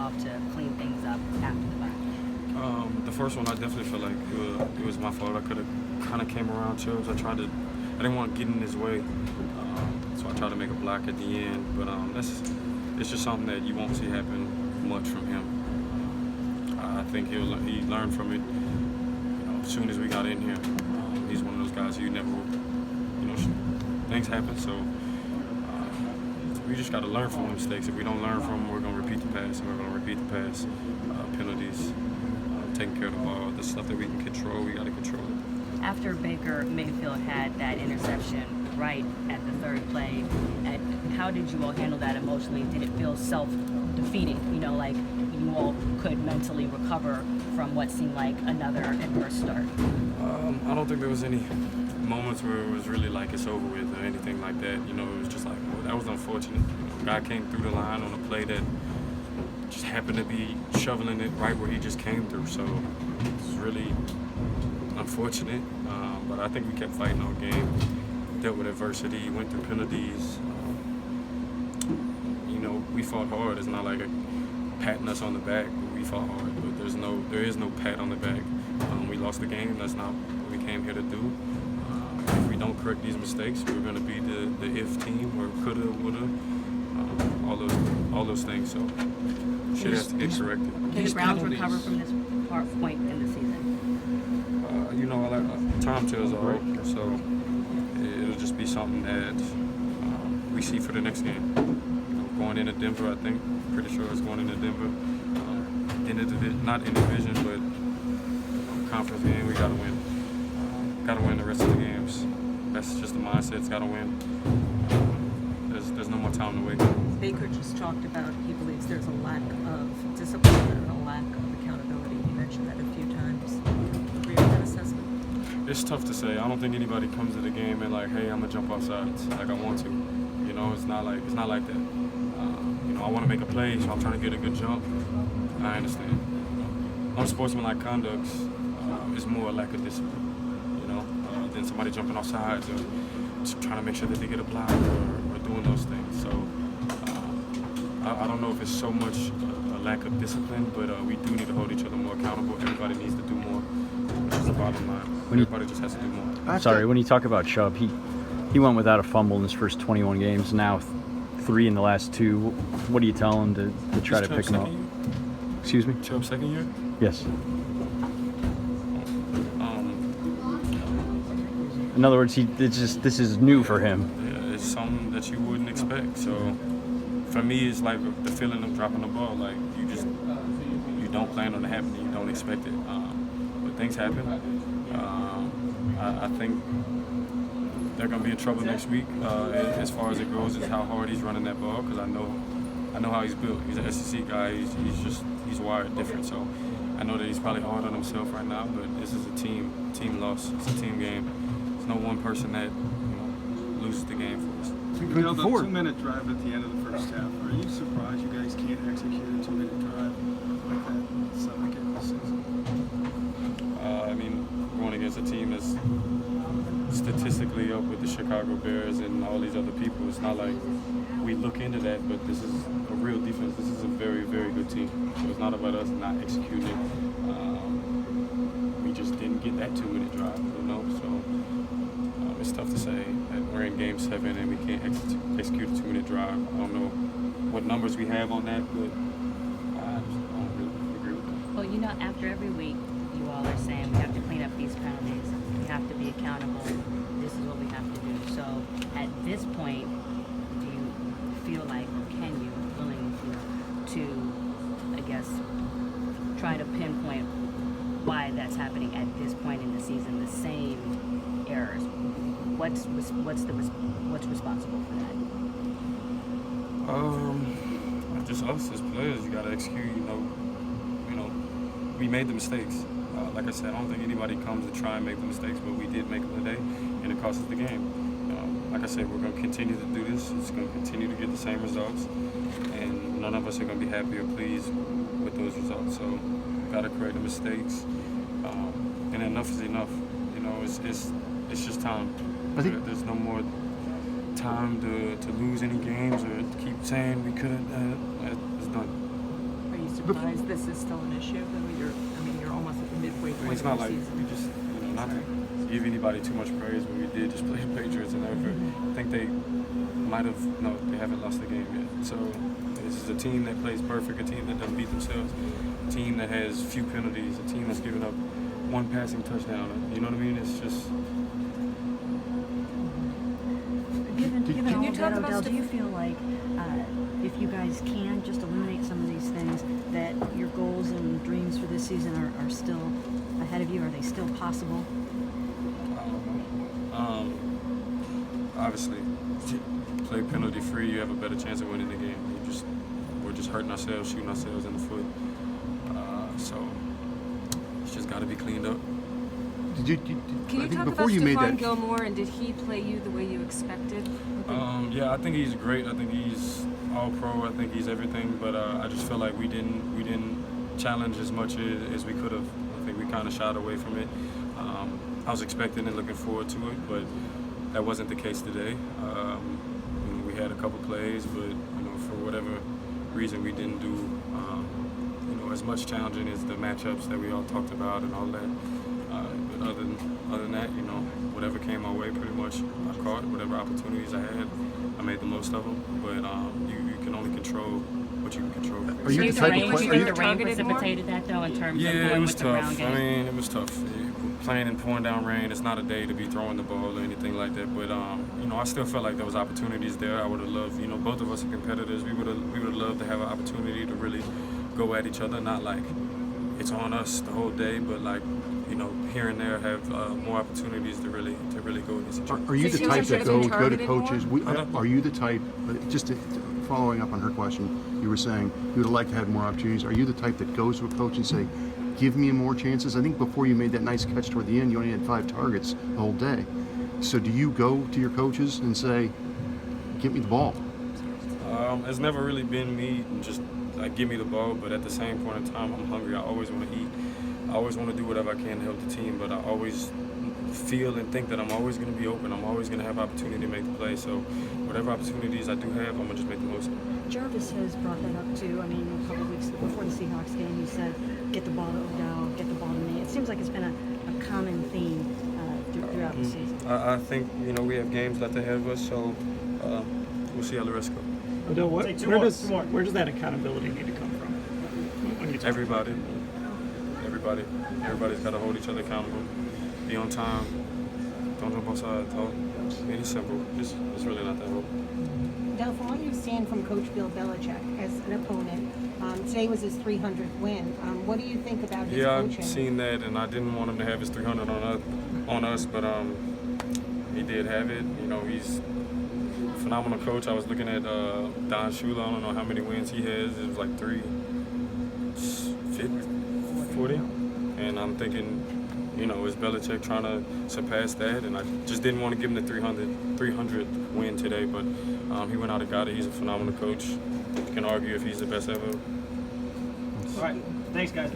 off to clean things up after the bye? The first one, I definitely feel like it was my fault. I could have kind of came around Chubbs. I didn't want to get in his way, so I tried to make a block at the end. But it's just something that you won't see happen much from him. I think he learned from it. As soon as we got in here, he's one of those guys who never, things happen. So we just got to learn from the mistakes. If we don't learn from them, we're going to repeat the pass, and we're going to repeat the pass. Penalties, taking care of the ball, the stuff that we can control, we got to control it. After Baker Mayfield had that interception right at the third play, how did you all handle that emotionally? Did it feel self-defeating? Like you all could mentally recover from what seemed like another adverse start? I don't think there was any moments where it was really like it's over with or anything like that. It was just like, well, that was unfortunate. A guy came through the line on a play that just happened to be shoveling it right where he just came through. So it's really unfortunate, but I think we kept fighting all game, dealt with adversity, went through penalties. We fought hard. It's not like patting us on the back, but we fought hard. But there is no pat on the back. We lost the game. That's not what we came here to do. If we don't correct these mistakes, we're going to be the if team or coulda, woulda, all those things. So shit has to get corrected. Can the Browns recover from this point in the season? Time tells all, so it'll just be something that we see for the next game. Going into Denver, I think, pretty sure it's going into Denver. Not in division, but conference game, we gotta win. Gotta win the rest of the games. That's just the mindset. It's gotta win. There's no more time to wait. Baker just talked about he believes there's a lack of discipline and a lack of accountability. He mentioned that a few times. Agree with that assessment? It's tough to say. I don't think anybody comes to the game and like, hey, I'm gonna jump off sides like I want to. It's not like that. I want to make a play, so I'm trying to get a good jump. I understand. Unsportsmanlike conduct is more a lack of discipline. Than somebody jumping off sides or just trying to make sure that they get a block or doing those things. So I don't know if it's so much a lack of discipline, but we do need to hold each other more accountable. Everybody needs to do more. That's the bottom line. Everybody just has to do more. Sorry, when you talk about Chubb, he went without a fumble in his first 21 games. Now 3 in the last 2. What do you tell him to try to pick him up? Excuse me? Chubb's second year? Yes. In other words, this is new for him. Yeah, it's something that you wouldn't expect. So for me, it's like the feeling of dropping the ball. Like you don't plan on it happening. You don't expect it. But things happen. I think they're gonna be in trouble next week. As far as it goes, is how hard he's running that ball. Because I know how he's built. He's an SEC guy. He's wired different. So I know that he's probably hard on himself right now. But this is a team loss. It's a team game. There's no one person that loses the game for us. The 2-minute drive at the end of the first half. Are you surprised you guys can't execute a 2-minute drive like that in the second game of the season? Going against a team that's statistically up with the Chicago Bears and all these other people, it's not like we look into that, but this is a real defense. This is a very, very good team. So it's not about us not executing it. We just didn't get that 2-minute drive, so it's tough to say that we're in Game 7 and we can't execute a 2-minute drive. I don't know what numbers we have on that, but I just don't really agree with that. Well, after every week, you all are saying we have to clean up these penalties. We have to be accountable. This is what we have to do. So at this point, do you feel like, or can you, willing to, I guess, try to pinpoint why that's happening at this point in the season? The same errors. What's responsible for that? Just us as players. You gotta execute. We made the mistakes. Like I said, I don't think anybody comes to try and make the mistakes, but we did make them today, and it cost us the game. Like I said, we're going to continue to do this. It's going to continue to get the same results, and none of us are going to be happy or pleased with those results. So we got to correct the mistakes, and enough is enough. It's just time. There's no more time to lose any games or to keep saying we couldn't. It's done. Are you Surprised this is still an issue, though. You're almost at the midway I mean, point it's of not the like season. we just, not to give anybody too much praise, but we did just play the Patriots and I think they might have, no, they haven't lost the game yet. So this is a team that plays perfect, a team that doesn't beat themselves, a team that has few penalties, a team that's given up one passing touchdown. You know what I mean? It's just. Given Can all you of talk that, about Odell, do you feel like if you guys can just eliminate some of these things, that your goals and dreams for this season are still ahead of you? Are they still possible? Obviously, play penalty free, you have a better chance of winning the game. We're just hurting ourselves, shooting ourselves in the foot. So it's just got to be cleaned up. Can you I think talk before about you made Stephon that- Gilmore, and did he play you the way you expected? Yeah, I think he's great. I think he's all pro. I think he's everything. But I just feel like we didn't challenge as much as we could have. I think we kind of shied away from it. I was expecting and looking forward to it, but that wasn't the case today. We had a couple plays, but for whatever reason we didn't do as much challenging as the matchups that we all talked about and all that. But other than that, whatever came my way, pretty much I caught. Whatever opportunities I had, I made the most of them. But you can only control what you can control. Are you the type of Do player? you think the rain precipitated that though in terms of Yeah, going it was with the tough. ground game? I mean, it was tough. Playing and pouring down rain, it's not a day to be throwing the ball or anything like that. But I still felt like there was opportunities there. I would have loved, both of us are competitors. We would have loved to have an opportunity to really go at each other. Not like it's on us the whole day, but like here and there have more opportunities to really go against each other. Are you So the you type think that you've go been to targeted coaches? more? Are you the type, following up on her question, you were saying you would like to have more opportunities. Are you the type that goes to a coach and say, give me more chances? I think before you made that nice catch toward the end, you only had 5 targets the whole day. So do you go to your coaches and say, give me the ball? It's never really been me just like give me the ball, but at the same point in time, I'm hungry. I always want to eat. I always want to do whatever I can to help the team, but I always feel and think that I'm always going to be open. I'm always going to have opportunity to make the play. So whatever opportunities I do have, I'm going to just make the most of it. Jarvis has brought that up too. I mean, a couple of weeks before the Seahawks game, he said, get the ball to Odell, get the ball to me. It seems like it's been a common theme throughout the season. I think, we have games left ahead of us, so we'll see how the rest go. Odell, where does that accountability need to come from? When you talk Everybody's got to hold each other accountable, be on time, don't jump outside, talk. I mean, it's simple. It's really not that hard. Del, from what you've seen from Coach Bill Belichick as an opponent, today was his 300th win. What do you think about his coaching? I've seen that, and I didn't want him to have his 300 on us, but he did have it. He's a phenomenal coach. I was looking at Don Shula. I don't know how many wins he has. It was like 40, and I'm thinking, is Belichick trying to surpass that? And I just didn't want to give him the 300th win today, but he went out and got it. He's a phenomenal coach. You can argue if he's the best ever. All right. Thanks, guys.